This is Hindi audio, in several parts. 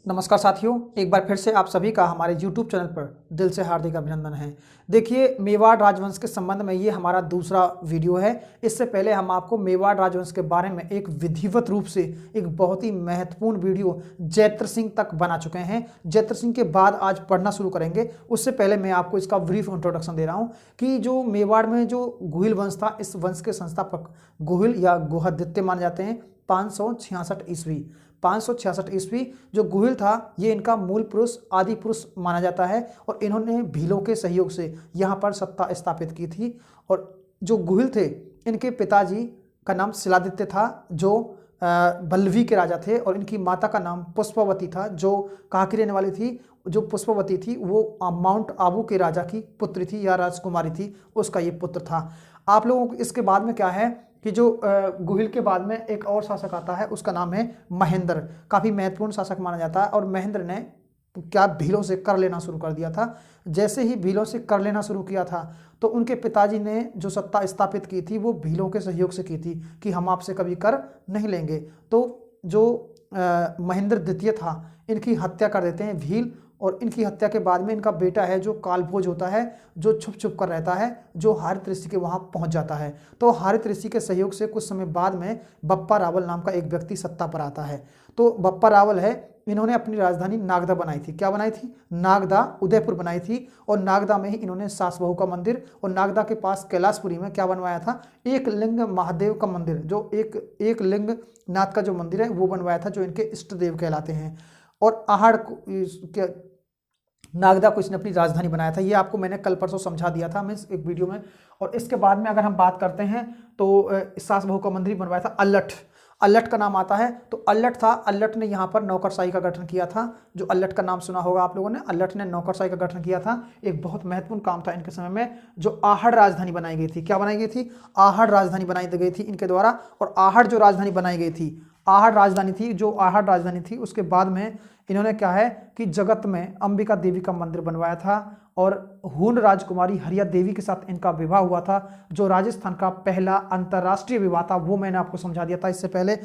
नमस्कार साथियों, एक बार फिर से आप सभी का हमारे YouTube चैनल पर दिल से हार्दिक अभिनंदन है। देखिए, मेवाड़ राजवंश के संबंध में ये हमारा दूसरा वीडियो है। इससे पहले हम आपको मेवाड़ राजवंश के बारे में एक विधिवत रूप से एक बहुत ही महत्वपूर्ण वीडियो जैत्र सिंह तक बना चुके हैं। जैत्र सिंह के बाद आज पढ़ना शुरू करेंगे। उससे पहले मैं आपको इसका ब्रीफ इंट्रोडक्शन दे रहा हूँ कि जो मेवाड़ में जो गुहिल वंश था, इस वंश के संस्थापक गुहिल या गुहदित्य माने जाते हैं। 566 ईस्वी जो गुहिल था, ये इनका मूल पुरुष आदि पुरुष माना जाता है और इन्होंने भीलों के सहयोग से यहाँ पर सत्ता स्थापित की थी। और जो गुहिल थे, इनके पिताजी का नाम शिलादित्य था, जो बल्लवी के राजा थे, और इनकी माता का नाम पुष्पवती था, जो कहाँ की रहने वाली थी। जो पुष्पवती थी वो माउंट आबू के राजा की पुत्री थी या राजकुमारी थी, उसका ये पुत्र था। आप लोगों को इसके बाद में क्या है कि जो गुहिल के बाद में एक और शासक आता है, उसका नाम है महेंद्र। काफ़ी महत्वपूर्ण शासक माना जाता है। और महेंद्र ने क्या भीलों से कर लेना शुरू कर दिया था। जैसे ही भीलों से कर लेना शुरू किया था, तो उनके पिताजी ने जो सत्ता स्थापित की थी वो भीलों के सहयोग से की थी कि हम आपसे कभी कर नहीं लेंगे। तो जो महेंद्र द्वितीय था, इनकी हत्या कर देते हैं भील। और इनकी हत्या के बाद में इनका बेटा है जो कालभोज होता है, जो छुप छुप कर रहता है, जो हारित ऋषि के वहाँ पहुँच जाता है। तो हारित ऋषि के सहयोग से कुछ समय बाद में बप्पा रावल नाम का एक व्यक्ति सत्ता पर आता है। तो बप्पा रावल है, इन्होंने अपनी राजधानी नागदा बनाई थी। क्या बनाई थी? नागदा, उदयपुर बनाई थी। और नागदा में ही इन्होंने सास बहू का मंदिर, और नागदा के पास कैलाशपुरी में क्या बनवाया था? एक लिंग महादेव का मंदिर, जो एक लिंग नाथ का जो मंदिर है वो बनवाया था, जो इनके इष्ट देव कहलाते हैं। और आहड़ नागदा को इसने अपनी राजधानी बनाया था। ये आपको मैंने कल परसों समझा दिया था मैं एक वीडियो में। और इसके बाद में अगर हम बात करते हैं तो सास बहू का मंदिर बनवाया था अल्लठ। अल्लठ का नाम आता है, तो अल्लठ था। अल्लठ ने यहाँ पर नौकरशाही का गठन किया था। जो अल्लठ का नाम सुना होगा आप लोगों ने, अल्लठ ने नौकरशाही का गठन किया था। एक बहुत महत्वपूर्ण काम था इनके समय में। जो आहड़ राजधानी बनाई गई थी, क्या बनाई गई थी? आहड़ राजधानी बनाई गई थी इनके द्वारा। और आहड़ जो राजधानी बनाई गई थी, आहड़ राजधानी थी, जो आहड़ राजधानी थी, उसके बाद में इन्होंने क्या है कि जगत में अंबिका देवी का मंदिर बनवाया था। और हूण राजकुमारी हरिया देवी के साथ इनका विवाह हुआ था, जो राजस्थान का पहला अंतर्राष्ट्रीय विवाह था। वो मैंने आपको समझा दिया था इससे पहले।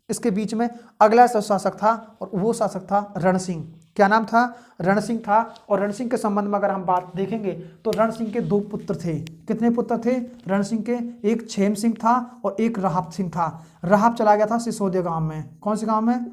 इसके बीच में अगला शासक था, और वो शासक था रण सिंह। क्या नाम था? रण सिंह था। और रण सिंह के संबंध में अगर हम बात देखेंगे तो रण सिंह के दो पुत्र थे। कितने पुत्र थे रण सिंह के? एक क्षेम सिंह था और एक राहब सिंह था। राहब चला गया था सिसोदिया गांव में। कौन से गांव में?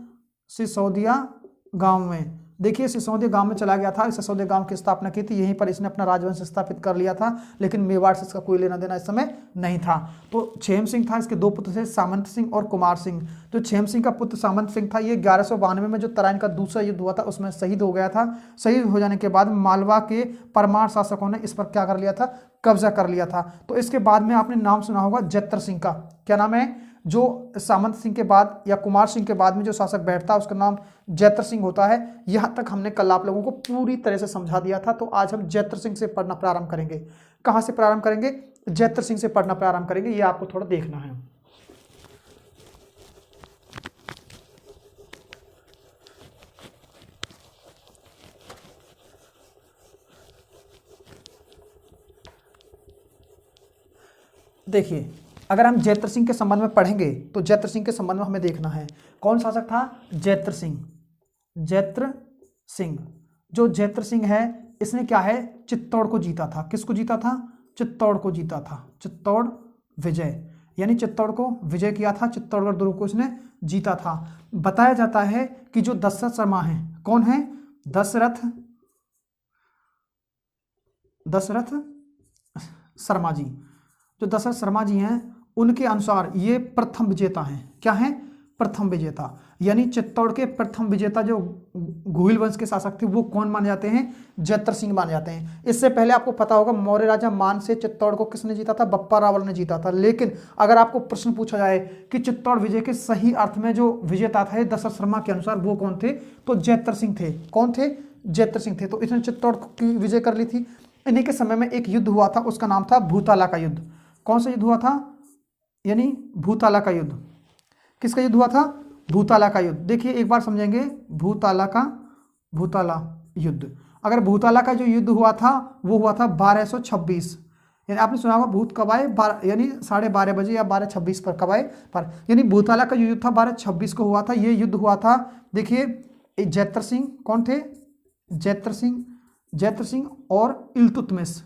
सिसोदिया गांव में। देखिए, सिसोदिया गांव में चला गया था। सिसोदिया गांव की स्थापना की थी, यहीं पर इसने अपना राजवंश स्थापित कर लिया था। लेकिन मेवाड़ से इसका कोई लेना देना इस समय नहीं था। तो क्षेम सिंह था, इसके दो पुत्र थे, सामंत सिंह और कुमार सिंह। जो क्षेम सिंह का पुत्र सामंत सिंह था, ये 1192 में जो तराइन का दूसरा युद्ध हुआ था उसमें शहीद हो गया था। शहीद हो जाने के बाद मालवा के परमार शासकों ने इस पर क्या कर लिया था? कब्जा कर लिया था। तो इसके बाद में आपने नाम सुना होगा जैत्र सिंह का। क्या नाम है? जो सामंत सिंह के बाद या कुमार सिंह के बाद में जो शासक बैठता है उसका नाम जैत्र सिंह होता है। यहाँ तक हमने कल आप लोगों को पूरी तरह से समझा दिया था। तो आज हम जैत्र सिंह से पढ़ना प्रारंभ करेंगे। कहाँ से प्रारंभ करेंगे? जैत्र सिंह से पढ़ना प्रारंभ करेंगे। ये आपको थोड़ा देखना है। देखिए, अगर हम जैत्र सिंह के संबंध में पढ़ेंगे तो जैत्र सिंह के संबंध में हमें देखना है कौन शासक था? जैत्र सिंह। जैत्र सिंह, जो जैत्र सिंह है, इसने क्या है? चित्तौड़ को जीता था। किसको जीता था? चित्तौड़ को जीता था। चित्तौड़ विजय, यानी चित्तौड़ को विजय किया था। चित्तौड़गढ़ दुर्ग को इसने जीता था। बताया जाता है कि जो दशरथ शर्मा है, कौन है? दशरथ शर्मा जी। जो दशरथ शर्मा जी हैं, उनके अनुसार ये प्रथम विजेता हैं। क्या हैं? प्रथम विजेता, यानी चित्तौड़ के प्रथम विजेता जो गुहिल वंश के शासक थे वो कौन माने जाते हैं? जैत्र सिंह माने जाते हैं। इससे पहले आपको पता होगा मौर्य राजा मान से चित्तौड़ को किसने जीता था? बप्पा रावल ने जीता था। लेकिन अगर आपको प्रश्न पूछा जाए कि चित्तौड़ विजय के सही अर्थ में जो विजेता थे दशरथ शर्मा के अनुसार, वो कौन थे? तो जैत्र सिंह थे। कौन थे? जैत्र सिंह थे। तो इसने चित्तौड़ की विजय कर ली थी। इन्हीं के समय में एक युद्ध हुआ था, उसका नाम था भूताला का युद्ध। कौन सा युद्ध हुआ था? यानी भूताला का युद्ध। किसका युद्ध हुआ था? भूताला का युद्ध। देखिए, एक बार समझेंगे भूताला युद्ध। अगर भूताला का जो युद्ध हुआ था वो हुआ था 1226, यानी आपने सुना होगा भूत कब आए, यानी 12:30 बजे या 12:26 पर कब आए पर, यानी भूताला का जो युद्ध था 12:26 को हुआ था। ये युद्ध हुआ था, देखिए जैत्र सिंह कौन थे? जैत्र सिंह और इल्तुतमिश।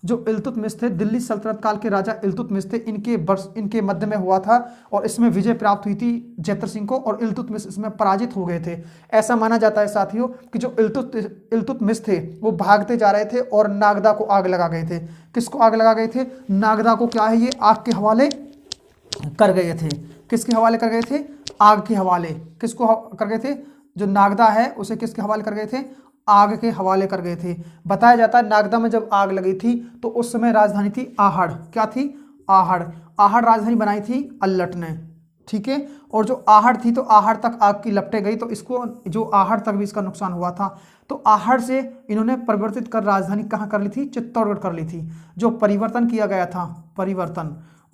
जो इल्तुतमिश थे, दिल्ली सल्तनत काल के राजा इल्तुतमिश थे, इनके मध्य में हुआ था और इसमें विजय प्राप्त हुई थी जैत्र सिंह को, और इल्तुतमिश इसमें पराजित हो गए थे। ऐसा माना जाता है साथियों कि जो इल्तुतमिश थे वो भागते जा रहे थे और नागदा को आग लगा गए थे। किसको आग लगा गए थे? नागदा को क्या है, ये आग के हवाले कर गए थे। किसके हवाले कर गए थे? आग के हवाले। किसको कर गए थे? जो नागदा है उसे किसके हवाले कर गए थे? आग के हवाले कर गए थे। बताया जाता है नागदा में जब आग लगी थी तो उस समय राजधानी थी आहड़। क्या थी? आहड़। आहड़ राजधानी बनाई थी अल्लट ने, ठीक है। और जो आहड़ थी तो आहड़ तक आग की लपटे गई, तो इसको जो आहड़ तक भी इसका नुकसान हुआ था। तो आहड़ से इन्होंने परिवर्तित कर राजधानी कहाँ कर ली थी? चित्तौड़गढ़ कर ली थी। जो परिवर्तन किया गया था,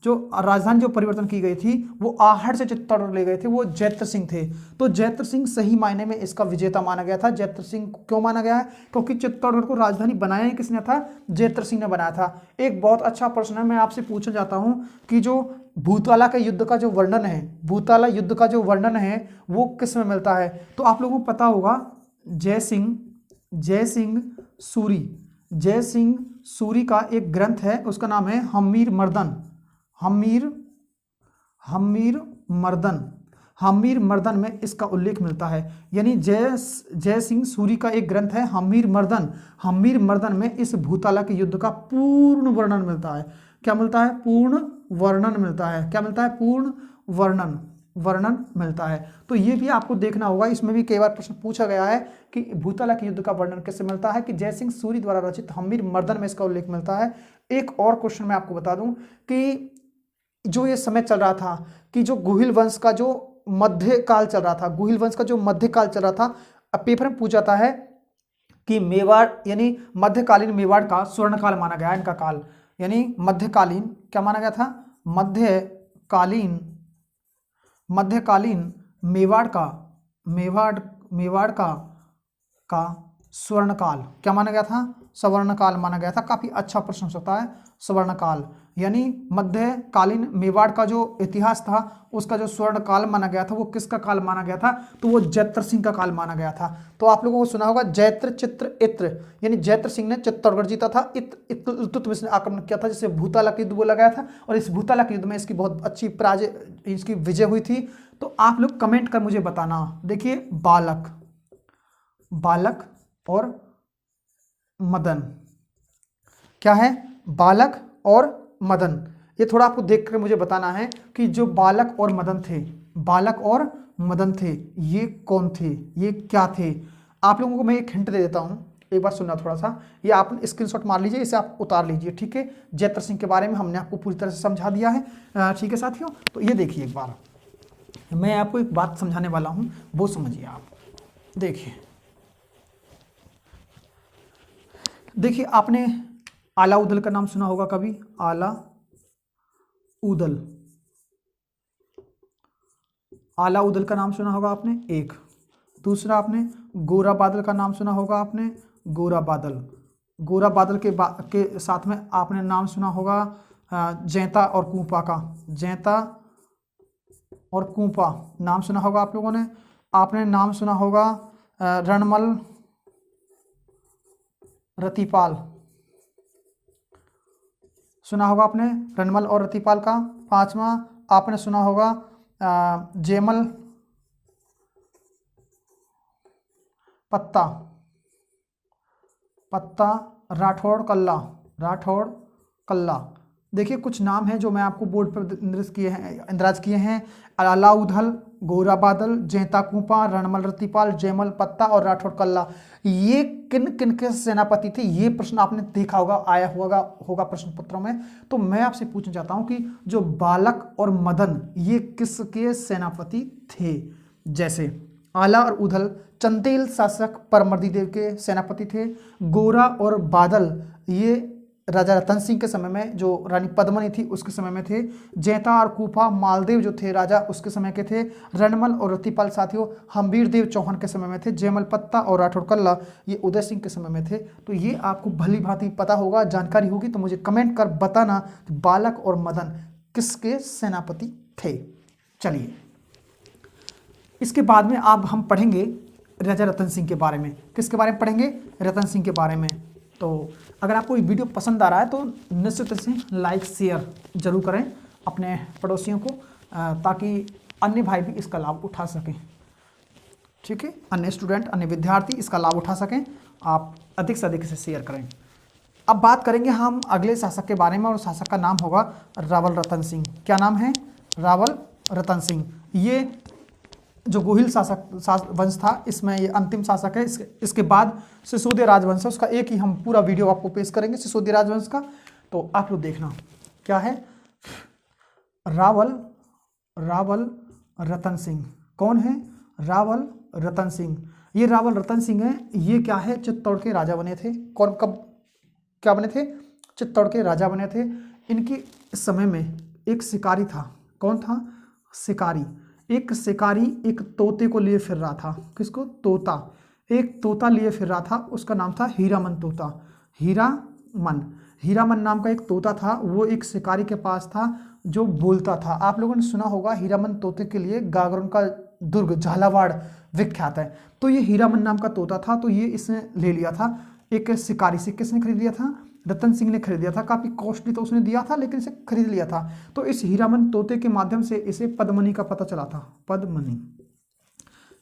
जो राजधानी जो परिवर्तन की गई थी वो आहड़ से चित्तौड़गढ़ ले गए थे, वो जैत्र सिंह थे। तो जैत्र सिंह सही मायने में इसका विजेता माना गया था। जैत्र सिंह क्यों माना गया है? क्योंकि चित्तौड़गढ़ को राजधानी बनाया ही किसने था? जैत्र सिंह ने बनाया था। एक बहुत अच्छा प्रश्न है, मैं आपसे पूछना चाहता हूं कि जो भूताला के युद्ध का जो वर्णन है, भूताला युद्ध का जो वर्णन है वो किस में मिलता है? तो आप लोगों को पता होगा जय सिंह सूरी का एक ग्रंथ है, उसका नाम है हम्मीर मर्दन में इसका उल्लेख मिलता है। यानी जय सिंह सूरी का एक ग्रंथ है हम्मीर मर्दन में इस भूताला के युद्ध का पूर्ण वर्णन मिलता है। क्या मिलता है? पूर्ण वर्णन मिलता है। क्या मिलता है? पूर्ण वर्णन मिलता है। तो ये भी आपको देखना होगा, इसमें भी कई बार प्रश्न पूछा गया है कि भूताला के युद्ध का वर्णन किससे मिलता है? कि जय सिंह सूरी द्वारा रचित हम्मीर मर्दन में इसका उल्लेख मिलता है। एक और क्वेश्चन मैं आपको बता दूं कि जो ये समय चल रहा था कि जो गुहिल वंश का जो मध्यकाल चल रहा था, अब पेपर में पूछा जाता है कि मेवाड़ यानी मध्यकालीन मेवाड़ का स्वर्ण काल माना गया, इनका काल यानी मध्यकालीन क्या माना गया था? मध्यकालीन मेवाड़ का स्वर्ण काल क्या माना गया था? स्वर्ण काल माना गया था। काफी अच्छा प्रश्न हो सकता है। स्वर्ण काल यानी मध्यकालीन मेवाड़ का जो इतिहास था उसका जो स्वर्ण काल माना गया था वो किसका काल माना गया था? तो वो जैत्र सिंह का काल माना गया था। तो आप लोगों को सुना होगा जैत्र चित्र इत्र, यानी जैत्र सिंह ने चित्तौड़गढ़ जीता था, इल्तुतमिश ने आक्रमण किया था, जिससे भूताला का युद्ध बोला गया था, और इस भूताला के युद्ध में इसकी बहुत अच्छी इसकी विजय हुई थी। तो आप लोग कमेंट कर मुझे बताना। देखिए बालक और मदन क्या है? बालक और मदन। ये थोड़ा आपको देखकर मुझे बताना है कि जो बालक और मदन थे ये कौन थे, ये क्या थे? आप लोगों को मैं एक हिंट दे देता हूं, एक बार सुनना थोड़ा सा। ये आप स्क्रीनशॉट मार लीजिए, इसे आप उतार लीजिए, ठीक है। जैत्र सिंह के बारे में हमने आपको पूरी तरह से समझा दिया है, ठीक है साथियों। तो ये देखिए, एक बार मैं आपको एक बात समझाने वाला हूं, वो समझिए आप। देखिए आपने आलाउदल का नाम सुना होगा कभी? आलाउदल का नाम सुना होगा आपने, एक। दूसरा आपने गोरा बादल का नाम सुना होगा आपने, गोरा बादल के साथ में आपने नाम सुना होगा जैता और कूपा का, जैता और कूपा नाम सुना होगा आप लोगों ने। आपने नाम सुना होगा रणमल रतिपाल, सुना होगा आपने रणमल और रतिपाल का। पांचवा आपने सुना होगा जेमल पत्ता राठौड़ कल्ला। देखिए कुछ नाम हैं जो मैं आपको बोर्ड पर इंदराज किए हैं। आलाउदल, गोरा बादल, जैता कूपा, रणमल रतिपाल, जयमल पत्ता और राठौड़ कल्ला। ये किन किन के सेनापति थे? ये प्रश्न आपने देखा होगा, आया होगा प्रश्न पत्रों में। तो मैं आपसे पूछना चाहता हूं कि जो बालक और मदन ये किसके सेनापति थे? जैसे आला और उदल चंदेल शासक परमर्दी के सेनापति थे। गोरा और बादल ये राजा रतन सिंह के समय में, जो रानी पद्मनी थी उसके समय में थे। जैता और कूपा मालदेव जो थे राजा उसके समय के थे। रणमल और रतिपाल साथियों हम्बीर देव चौहान के समय में थे। जयमल पत्ता और राठौड़ कल्ला ये उदय सिंह के समय में थे। तो ये आपको भली भांति पता होगा, जानकारी होगी। तो मुझे कमेंट कर बताना कि बालक और मदन किसके सेनापति थे। चलिए इसके बाद में अब हम पढ़ेंगे राजा रतन सिंह के बारे में। किसके बारे में पढ़ेंगे? रतन सिंह के बारे में। तो अगर आपको ये वीडियो पसंद आ रहा है तो निश्चित से लाइक शेयर जरूर करें अपने पड़ोसियों को, ताकि अन्य भाई भी इसका लाभ उठा सकें। ठीक है, अन्य स्टूडेंट, अन्य विद्यार्थी इसका लाभ उठा सकें। आप अधिक से अधिक इसे शेयर करें। अब बात करेंगे हम अगले शासक के बारे में, और शासक का नाम होगा रावल रतन सिंह। क्या नाम है? रावल रतन सिंह। ये जो गोहिल शासक वंश था, इसमें ये अंतिम शासक है। इसके बाद सिसोदिया राजवंश है, उसका एक ही हम पूरा वीडियो आपको पेश करेंगे सिसोदिया राजवंश का। तो आप लोग देखना क्या है। रावल रतन सिंह कौन है? रावल रतन सिंह। ये रावल रतन सिंह है, ये क्या है? चित्तौड़ के राजा बने थे। कौन, कब क्या बने थे? चित्तौड़ के राजा बने थे। इनके समय में एक शिकारी था। कौन था? शिकारी। एक शिकारी एक तोते को लिए फिर रहा था। किसको? तोता। एक तोता लिए फिर रहा था, उसका नाम था हीरामन तोता। हीरामन नाम का एक तोता था। वो एक शिकारी के पास था जो बोलता था। आप लोगों ने सुना होगा हीरामन तोते के लिए गागरों का दुर्ग झालावाड़ विख्यात है। तो ये हीरामन नाम का तोता था, तो ये इसने ले लिया था एक शिकारी से। किसने खरीद लिया था? रतन सिंह ने खरीद लिया था। काफी कॉस्टली तो उसने दिया था, लेकिन इसे खरीद लिया था। तो इस हीरामन तोते के माध्यम से इसे पद्मनी का पता चला था। पद्मनी,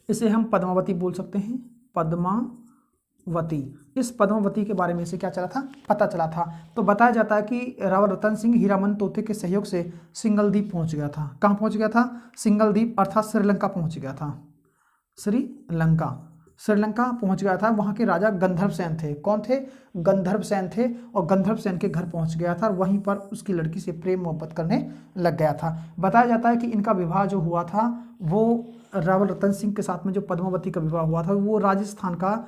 इसे हम पद्मावती बोल सकते हैं। पद्मावती। इस पद्मावती के बारे में इसे क्या चला था? पता चला था। तो बताया जाता है कि रावल रतन सिंह हीरामन तोते के सहयोग से सिंगलदीप पहुंच गया था। कहाँ पहुंच गया था? सिंगलदीप अर्थात श्रीलंका पहुंच गया था। श्रीलंका पहुंच गया था। वहां के राजा गंधर्व सेन थे। कौन थे? गंधर्व सेन थे। और गंधर्व सेन के घर पहुंच गया था और वहीं पर उसकी लड़की से प्रेम मोहब्बत करने लग गया था। बताया जाता है कि इनका विवाह जो हुआ था वो रावल रतन सिंह के साथ में जो पद्मावती का विवाह हुआ था वो राजस्थान का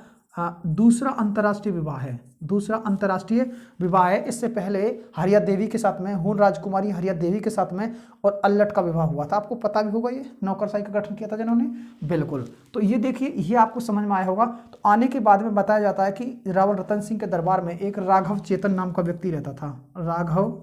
दूसरा अंतर्राष्ट्रीय विवाह है। दूसरा अंतर्राष्ट्रीय विवाह है। इससे पहले हरिया देवी के साथ में, हून राजकुमारी हरिया देवी के साथ में और अल्लट का विवाह हुआ था। आपको पता भी होगा, ये नौकरशाही का गठन किया था जिन्होंने। बिल्कुल। तो ये देखिए, ये आपको समझ में आया होगा। तो आने के बाद में बताया जाता है कि रावल रतन सिंह के दरबार में एक राघव चेतन नाम का व्यक्ति रहता था। राघव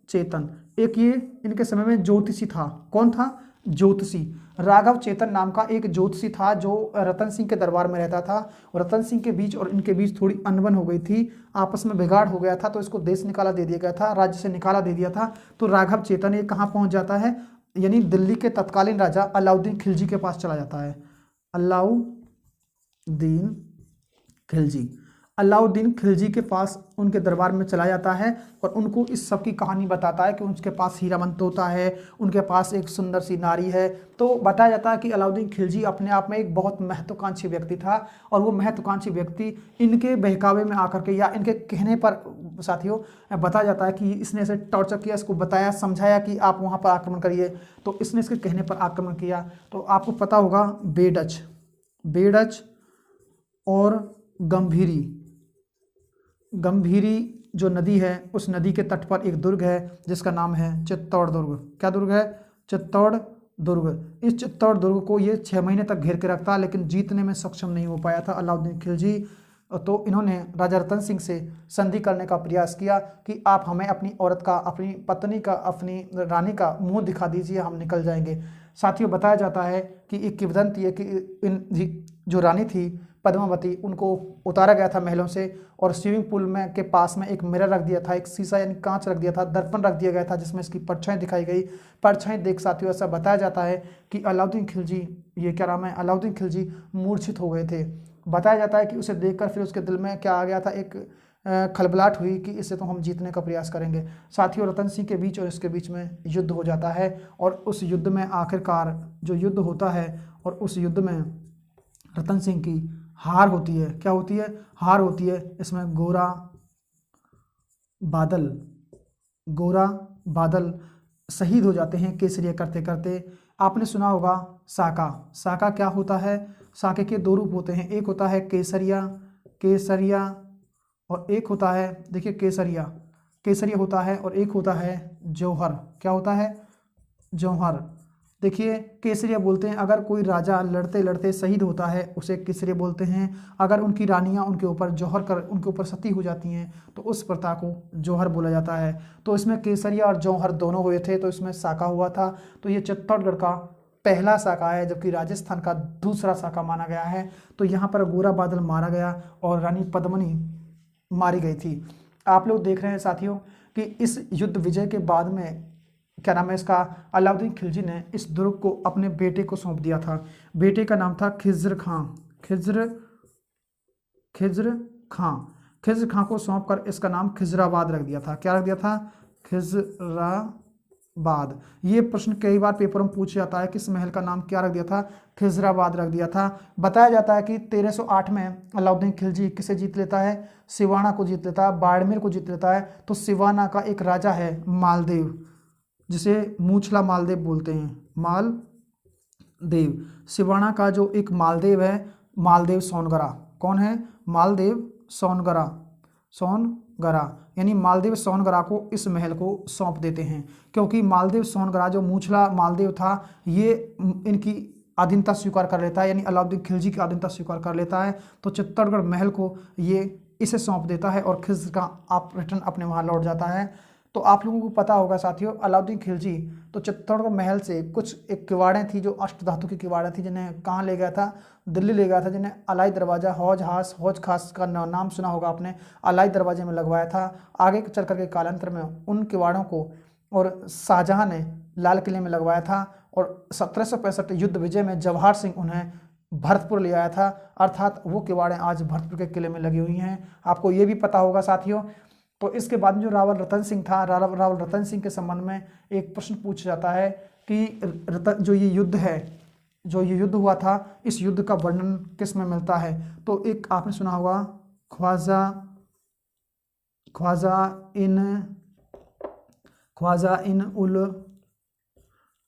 चेतन। एक ये इनके समय में ज्योतिषी था। कौन था? ज्योतिषी। राघव चेतन नाम का एक ज्योतिषी था जो रतन सिंह के दरबार में रहता था। रतन सिंह के बीच और इनके बीच थोड़ी अनबन हो गई थी, आपस में बिगाड़ हो गया था। तो इसको देश निकाला दे दिया गया था, राज्य से निकाला दे दिया था। तो राघव चेतन ये कहाँ पहुंच जाता है? यानी दिल्ली के तत्कालीन राजा अलाउद्दीन खिलजी के पास चला जाता है। अलाउद्दीन खिलजी के पास उनके दरबार में चला जाता है और उनको इस सब की कहानी बताता है कि उनके पास हीरामन तोता है, उनके पास एक सुंदर सी नारी है। तो बताया जाता है कि अलाउद्दीन खिलजी अपने आप में एक बहुत महत्वाकांक्षी व्यक्ति था और वो महत्वाकांक्षी व्यक्ति इनके बहकावे में आकर के या इनके कहने पर, साथियों, बताया जाता है कि इसने ऐसे टॉर्चर किया, इसको बताया, समझाया कि आप वहाँ पर आक्रमण करिए। तो इसने इसके कहने पर आक्रमण किया। तो आपको पता होगा बेडच और गंभीरी जो नदी है, उस नदी के तट पर एक दुर्ग है जिसका नाम है चित्तौड़ दुर्ग। क्या दुर्ग है? चित्तौड़ दुर्ग। इस चित्तौड़ दुर्ग को ये 6 महीने तक घेर के रखता, लेकिन जीतने में सक्षम नहीं हो पाया था अलाउद्दीन खिलजी। तो इन्होंने राजा रतन सिंह से संधि करने का प्रयास किया कि आप हमें अपनी औरत का, अपनी पत्नी का, अपनी रानी का मुंह दिखा दीजिए, हम निकल जाएंगे। साथियों, बताया जाता है कि एक किंवदंती है कि इन जो रानी थी पद्मावती, उनको उतारा गया था महलों से और स्विमिंग पूल में के पास में एक मिरर रख दिया था, एक शीशा यानी कांच रख दिया था, दर्पण रख दिया गया था जिसमें इसकी परछाई दिखाई गई। परछाई देख साथियों ऐसा बताया जाता है कि अलाउद्दीन खिलजी मूर्छित हो गए थे। बताया जाता है कि उसे देखकर फिर उसके दिल में क्या आ गया था, एक खलबलाहट हुई कि इससे तो हम जीतने का प्रयास करेंगे। साथियों, रतन सिंह के बीच और इसके बीच में युद्ध हो जाता है और उस युद्ध में आखिरकार जो युद्ध होता है और उस युद्ध में रतन सिंह की हार होती है। क्या होती है? हार होती है। इसमें गोरा बादल शहीद हो जाते हैं केसरिया करते करते। आपने सुना होगा साका क्या होता है? साके के 2 रूप होते हैं, एक होता है केसरिया और एक होता है, देखिए, केसरिया होता है और एक होता है जौहर। क्या होता है? जौहर। देखिए केसरिया बोलते हैं अगर कोई राजा लड़ते लड़ते शहीद होता है उसे केसरिया बोलते हैं। अगर उनकी रानियां उनके ऊपर सती हो जाती हैं तो उस प्रथा को जौहर बोला जाता है। तो इसमें केसरिया और जौहर दोनों हुए थे, तो इसमें साका हुआ था। तो ये चित्तौड़गढ़ का पहला साका है, जबकि राजस्थान का दूसरा साका माना गया है। तो यहाँ पर गोरा बादल मारा गया और रानी पद्मिनी मारी गई थी। आप लोग देख रहे हैं साथियों कि इस युद्ध विजय के बाद में क्या नाम है इसका, अलाउद्दीन खिलजी ने इस दुर्ग को अपने बेटे को सौंप दिया था। बेटे का नाम था खिज्र खां। खिज्र खां को सौंप कर इसका नाम खिजराबाद रख दिया था। क्या रख दिया था? खिजराबाद। ये प्रश्न कई बार पेपर में पूछा जाता है कि इस महल का नाम क्या रख दिया था? खिजराबाद रख दिया था। बताया जाता है कि 1308 में अलाउद्दीन खिलजी किसे जीत लेता है? सिवाना को जीत लेता है, बाड़मेर को जीत लेता है। तो सिवाना का एक राजा है मालदेव, जिसे मूछला मालदेव बोलते हैं, मालदेव। सिवाना का जो एक मालदेव है, मालदेव सोनगरा। कौन है? मालदेव सोनगरा, यानी मालदेव सोनगरा को इस महल को सौंप देते हैं, क्योंकि मालदेव सोनगरा जो मूछला मालदेव था ये इनकी अधीनता स्वीकार कर लेता है, यानी अलाउद्दीन खिलजी की अधीनता स्वीकार कर लेता है। तो चित्तौड़गढ़ महल को ये इसे सौंप देता है और खिज्र का रिटर्न अपने वहाँ लौट जाता है। तो आप लोगों को पता होगा साथियों, अलाउद्दीन खिलजी तो चित्तौड़गढ़ महल से कुछ एक किवाड़ें थी जो अष्टधातु की किवाड़ें थी, जिन्हें कहाँ ले गया था? दिल्ली ले गया था, जिन्हें अलाई दरवाज़ा, हौज खास का नाम सुना होगा आपने, अलाई दरवाजे में लगवाया था। आगे चल करके कालांतर में उन किवाड़ों को और शाहजहां ने लाल किले में लगवाया था, और 1765 युद्ध विजय में जवाहर सिंह उन्हें भरतपुर ले आया था, अर्थात वो किवाड़ें आज भरतपुर के किले में लगी हुई हैं। आपको ये भी पता होगा साथियों। तो इसके बाद में जो रावल रतन सिंह था, रावल रतन सिंह के संबंध में एक प्रश्न पूछा जाता है कि जो ये युद्ध हुआ था, इस युद्ध का वर्णन किस में मिलता है? तो एक आपने सुना होगा ख्वाजा इन उल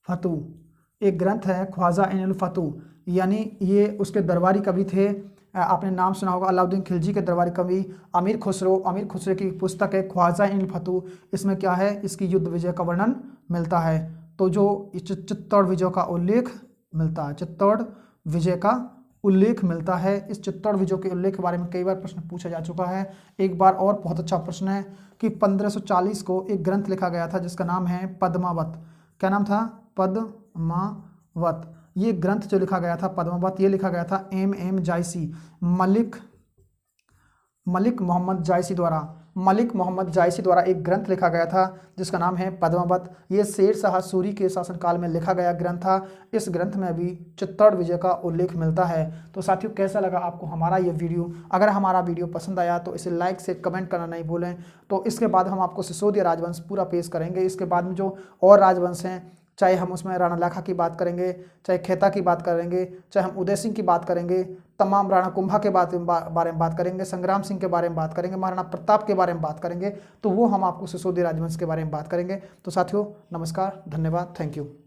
फतू, एक ग्रंथ है ख्वाजा इन उल फतू, यानी ये उसके दरबारी कवि थे। आपने नाम सुना होगा अलाउद्दीन खिलजी के दरबारी कवि अमीर खुसरो की पुस्तक है ख्वाजा इन फतू। इसमें क्या है? इसकी युद्ध विजय का वर्णन मिलता है। तो जो चित्तौड़ विजय का उल्लेख मिलता है, चित्तौड़ विजय का उल्लेख मिलता है। इस चित्तौड़ विजय के उल्लेख के बारे में कई बार प्रश्न पूछा जा चुका है। एक बार और बहुत अच्छा प्रश्न है कि 1540 को एक ग्रंथ लिखा गया था जिसका नाम है पद्मावत। क्या नाम था? पद्मावत। ये ग्रंथ जो लिखा गया था पद्मावत, ये लिखा गया था एम जायसी, मलिक मोहम्मद जायसी द्वारा एक ग्रंथ लिखा गया था जिसका नाम है पद्मावत। ये शेर शाह सूरी के शासनकाल में लिखा गया ग्रंथ था। इस ग्रंथ में भी चित्तौड़ विजय का उल्लेख मिलता है। तो साथियों कैसा लगा आपको हमारा ये वीडियो? अगर हमारा वीडियो पसंद आया तो इसे लाइक से कमेंट करना नहीं भूलें। तो इसके बाद हम आपको सिसोदिया राजवंश पूरा पेश करेंगे। इसके बाद में जो और राजवंश हैं, चाहे हम उसमें राणा लाखा की बात करेंगे, चाहे खेता की बात करेंगे, चाहे हम उदय सिंह की बात करेंगे, तमाम राणा कुंभा के बारे में बात करेंगे, संग्राम सिंह के बारे में बात करेंगे, महाराणा प्रताप के बारे में बात करेंगे, तो वो हम आपको सिसोदिया राजवंश के बारे में बात करेंगे। तो साथियों नमस्कार, धन्यवाद, थैंक यू।